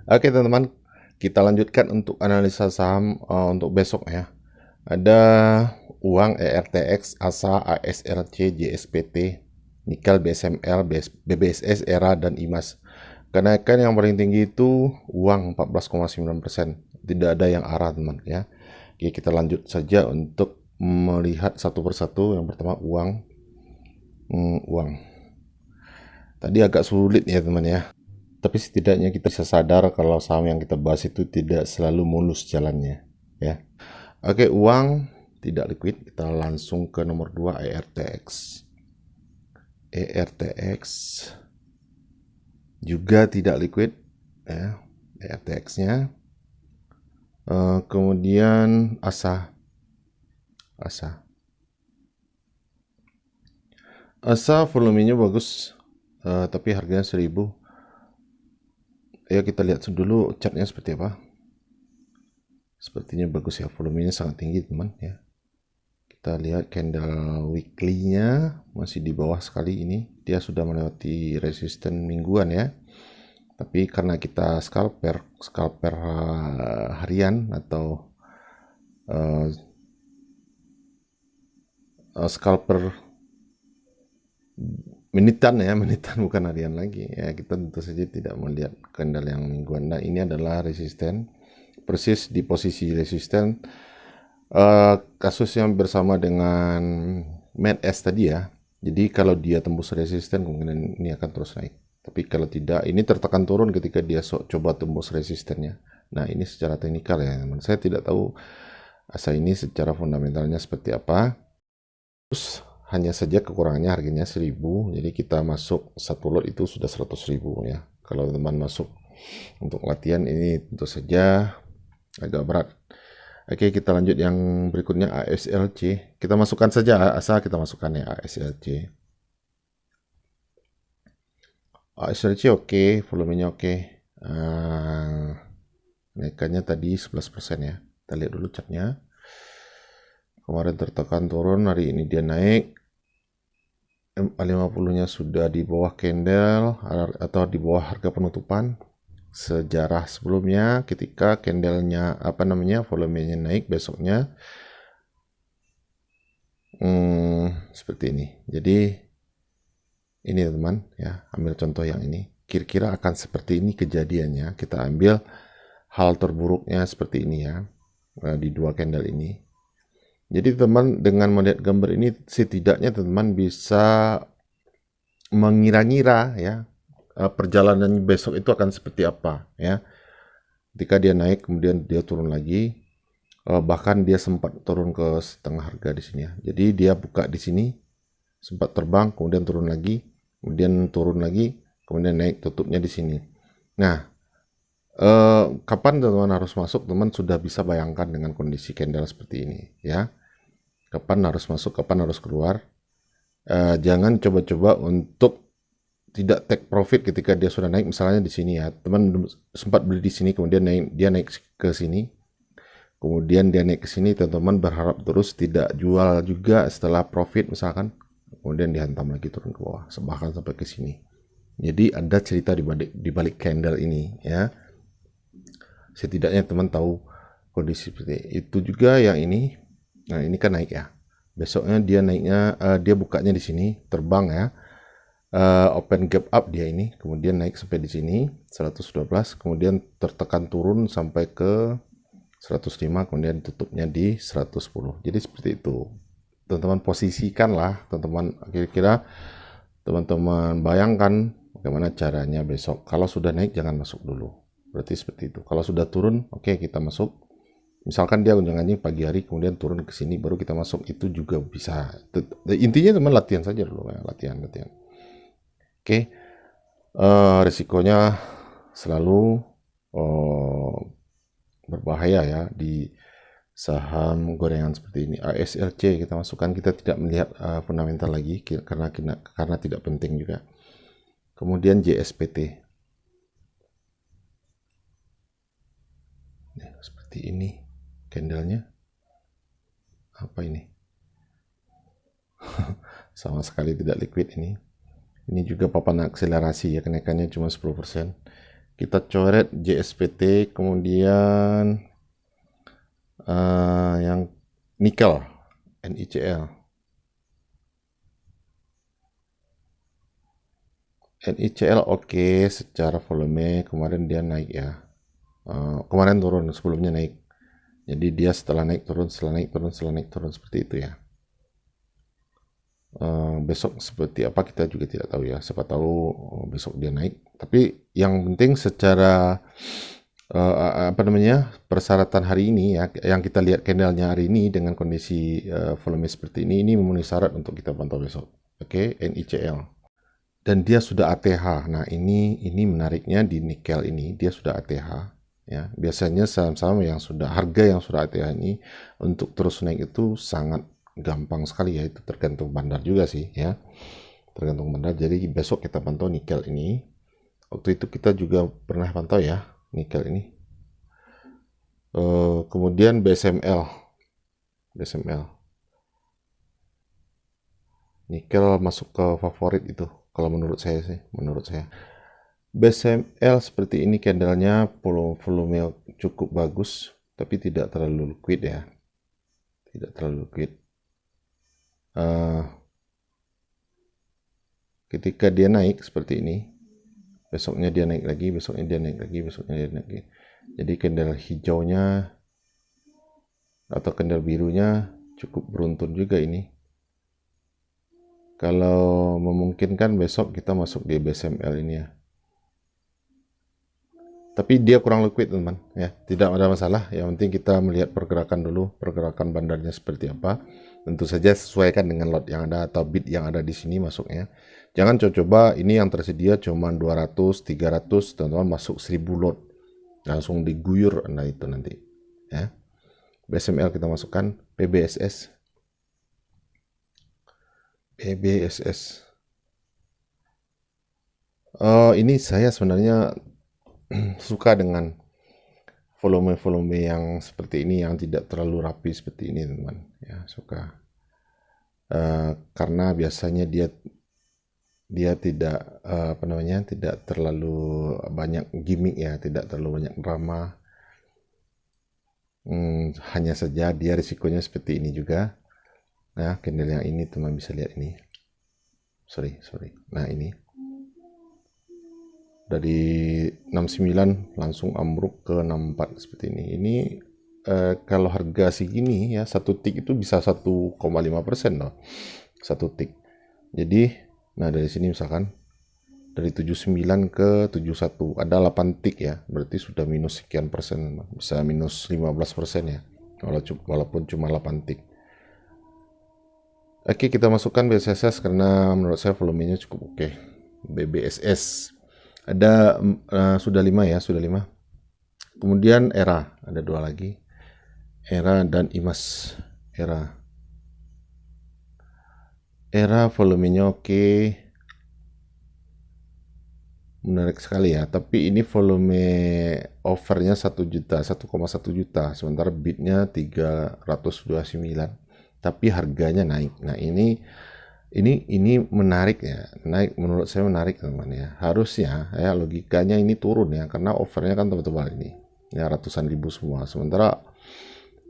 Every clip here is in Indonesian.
Oke teman-teman, kita lanjutkan untuk analisa saham untuk besok ya. Ada uang ERTX, ASA, ASLC, JSPT, Nikel, BSML, BBSS, ERA, dan IMAS. Kenaikan yang paling tinggi itu uang 14,9%. Tidak ada yang arah teman ya. Oke, kita lanjut saja untuk melihat satu persatu. Yang pertama uang. Uang. Tadi agak sulit ya teman ya. Tapi setidaknya kita bisa sadar kalau saham yang kita bahas itu tidak selalu mulus jalannya ya. Oke, uang tidak liquid, kita langsung ke nomor 2 ERTX. ERTX juga tidak liquid ya, ERTX-nya. Kemudian ASA. ASA volumenya bagus, tapi harganya 1000. Ya, kita lihat dulu chartnya seperti apa. Sepertinya bagus ya, volumenya sangat tinggi teman ya. Kita lihat candle weekly-nya masih di bawah sekali ini. Dia sudah melewati resisten mingguan ya. Tapi karena kita scalper harian atau scalper menitan ya, menitan bukan harian lagi ya, kita tentu saja tidak melihat candle yang mingguan. Nah, ini adalah resisten, persis di posisi resisten. Kasus yang bersama dengan MACD tadi ya. Jadi kalau dia tembus resisten kemungkinan ini akan terus naik. Tapi kalau tidak, ini tertekan turun ketika dia coba tembus resistennya. Nah, ini secara teknikal ya teman. Saya tidak tahu ASA ini secara fundamentalnya seperti apa. Terus hanya saja kekurangannya harganya 1000. Jadi kita masuk satu lot itu sudah 100.000 ya. Kalau teman masuk untuk latihan ini tentu saja agak berat. Oke, kita lanjut yang berikutnya ASLC. Kita masukkan saja asal kita masukkan ya ASLC. ASLC oke, volumenya oke. Naikannya tadi 11% ya. Kita lihat dulu chartnya. Kemarin tertekan turun, hari ini dia naik. MA50-nya sudah di bawah candle atau di bawah harga penutupan. Sejarah sebelumnya ketika candlenya volumenya naik besoknya seperti ini. Jadi ini teman ya, ambil contoh yang ini. Kira-kira akan seperti ini kejadiannya. Kita ambil hal terburuknya seperti ini ya, di dua candle ini. Jadi teman dengan melihat gambar ini setidaknya teman bisa mengira-ngira ya perjalanan besok itu akan seperti apa ya. Ketika dia naik kemudian dia turun lagi, bahkan dia sempat turun ke setengah harga di sini ya. Jadi dia buka di sini, sempat terbang, kemudian turun lagi, kemudian turun lagi, kemudian naik tutupnya di sini. Nah, kapan teman-teman harus masuk? Teman sudah bisa bayangkan dengan kondisi candle seperti ini ya. Kapan harus masuk, kapan harus keluar. Jangan coba-coba untuk tidak take profit ketika dia sudah naik. Misalnya di sini ya, teman sempat beli di sini, kemudian dia naik ke sini, kemudian dia naik ke sini, teman-teman berharap terus tidak jual juga setelah profit misalkan, kemudian dihantam lagi turun ke bawah, bahkan sampai ke sini. Jadi ada cerita di balik candle ini ya. Setidaknya teman tahu kondisi seperti itu juga yang ini. Nah, ini kan naik ya. Besoknya dia naiknya, dia bukanya di sini, terbang ya. Open gap up dia ini, kemudian naik sampai di sini 112, kemudian tertekan turun sampai ke 105, kemudian tutupnya di 110. Jadi seperti itu. Teman-teman posisikanlah, teman-teman kira-kira teman-teman bayangkan bagaimana caranya besok. Kalau sudah naik jangan masuk dulu. Berarti seperti itu. Kalau sudah turun, oke, kita masuk. Misalkan dia unjangannya pagi hari kemudian turun ke sini baru kita masuk, itu juga bisa. Intinya teman latihan saja dulu ya, latihan. Oke. Risikonya selalu berbahaya ya di saham gorengan seperti ini. ASLC kita masukkan, kita tidak melihat fundamental lagi karena tidak penting juga. Kemudian JSPT. Nah, seperti ini candlenya. Apa ini? Sama sekali tidak liquid ini. Ini juga papan akselerasi ya, kenaikannya cuma 10%. kita coret JSPT, kemudian yang nikel NICL. NICL oke, secara volume kemarin dia naik ya. Kemarin turun, sebelumnya naik. Jadi dia setelah naik turun, setelah naik turun, setelah naik turun, seperti itu ya. Besok seperti apa kita juga tidak tahu ya. Siapa tahu besok dia naik. Tapi yang penting secara persyaratan hari ini ya, yang kita lihat candlenya hari ini dengan kondisi volume seperti ini memenuhi syarat untuk kita pantau besok. Oke, NICL. Dan dia sudah ATH. Nah, ini menariknya di nikel ini dia sudah ATH ya. Biasanya saham-saham yang sudah harga yang sudah ATH ini untuk terus naik itu sangat gampang sekali ya, itu tergantung bandar juga sih ya. Tergantung bandar. Jadi besok kita pantau nikel ini. Waktu itu kita juga pernah pantau ya nikel ini. Kemudian BSML. Nikel masuk ke favorit itu. Kalau menurut saya sih, BSML seperti ini candlenya volume cukup bagus, tapi tidak terlalu liquid ya, tidak terlalu liquid. Ketika dia naik seperti ini, besoknya dia naik lagi, besoknya dia naik lagi, besoknya dia naik lagi. Jadi candle hijaunya atau candle birunya cukup beruntun juga ini. Kalau memungkinkan besok kita masuk di BSML ini ya. Tapi dia kurang liquid teman ya, tidak ada masalah. Yang penting kita melihat pergerakan dulu, pergerakan bandarnya seperti apa. Tentu saja sesuaikan dengan lot yang ada atau bid yang ada di sini masuknya. Jangan coba ini yang tersedia cuma 200, 300, teman-teman masuk 1000 lot. Langsung diguyur, nah itu nanti ya. BSML kita masukkan PBSS. Ini saya sebenarnya suka dengan volume-volume yang seperti ini, yang tidak terlalu rapi seperti ini teman ya, suka. Karena biasanya dia tidak tidak terlalu banyak gimmick ya, tidak terlalu banyak drama. Hanya saja dia risikonya seperti ini juga. Nah, candle yang ini teman bisa lihat ini. Sorry. Nah, ini dari 69 langsung ambruk ke 64 seperti ini. Ini kalau harga segini ya, satu tick itu bisa 1,5% loh, satu tick. Jadi, nah dari sini misalkan dari 79 ke 71 ada 8 tick ya, berarti sudah minus sekian persen, bisa minus 15% ya, walaupun cuma 8 tick. Oke, kita masukkan BSS karena menurut saya volumenya cukup oke. BBSS ada sudah 5 ya, sudah 5. Kemudian ERA ada 2 lagi, ERA dan IMAS. ERA volumenya oke, menarik sekali ya, tapi ini volume overnya 1 juta, 1,1 juta, sementara bidnya 329, tapi harganya naik. Nah, ini menarik ya, naik, menurut saya menarik teman ya. Harusnya ya logikanya ini turun ya, karena overnya kan tebal-tebal ini ya, ratusan ribu semua, sementara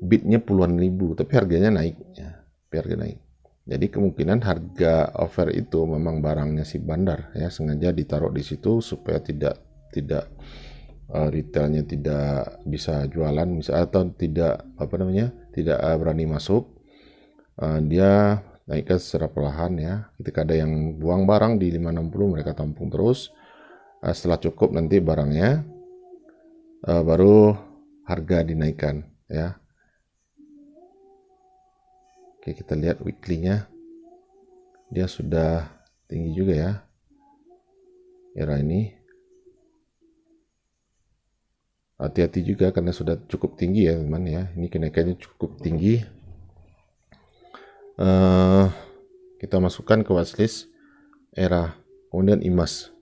bidnya puluhan ribu, tapi harganya naik ya, harga naik. Jadi kemungkinan harga over itu memang barangnya si bandar ya, sengaja ditaruh di situ supaya tidak retailnya tidak bisa jualan, atau tidak tidak berani masuk. Dia naikkan secara perlahan ya. Ketika ada yang buang barang di 560, mereka tampung terus. Setelah cukup nanti barangnya, baru harga dinaikkan ya. Oke, kita lihat weekly-nya. Dia sudah tinggi juga ya, ERA ini. Hati-hati juga karena sudah cukup tinggi ya teman ya. Ini kenaikannya cukup tinggi. Kita masukkan ke watchlist ERA, kemudian IMAS.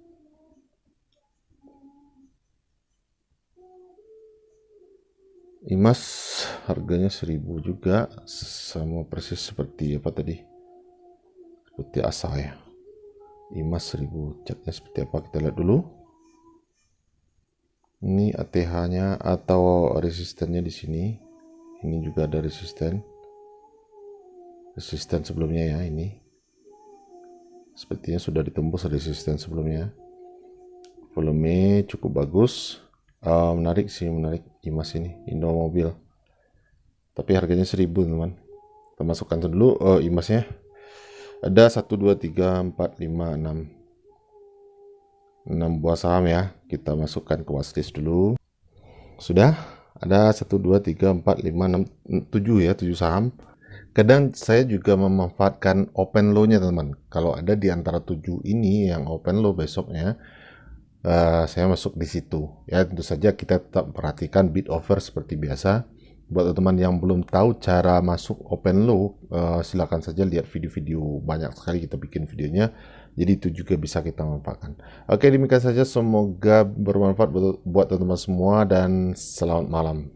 IMAS harganya 1000 juga, sama persis seperti apa tadi, seperti ASA ya. IMAS 1000, catnya seperti apa kita lihat dulu. Ini ATH-nya atau resistennya di sini. Ini juga ada resisten sebelumnya ya, ini sepertinya sudah ditembus resisten sebelumnya. Volume cukup bagus. Menarik sih, menarik IMAS ini, Indomobil. Tapi harganya 1000 teman. Kita masukkan dulu IMASnya. Ada 1, 2, 3, 4, 5, 6 buah saham ya. Kita masukkan ke watchlist dulu. Sudah ada 1, 2, 3, 4, 5, 6, 7 ya, 7 saham. Kadang saya juga memanfaatkan open low-nya teman. Kalau ada di antara 7 ini yang open low besoknya, saya masuk di situ. Ya tentu saja kita tetap perhatikan bid offer seperti biasa. Buat teman-teman yang belum tahu cara masuk open low, silakan saja lihat video-video, banyak sekali kita bikin videonya. Jadi itu juga bisa kita manfaatkan. Oke, demikian saja, semoga bermanfaat buat teman-teman semua dan selamat malam.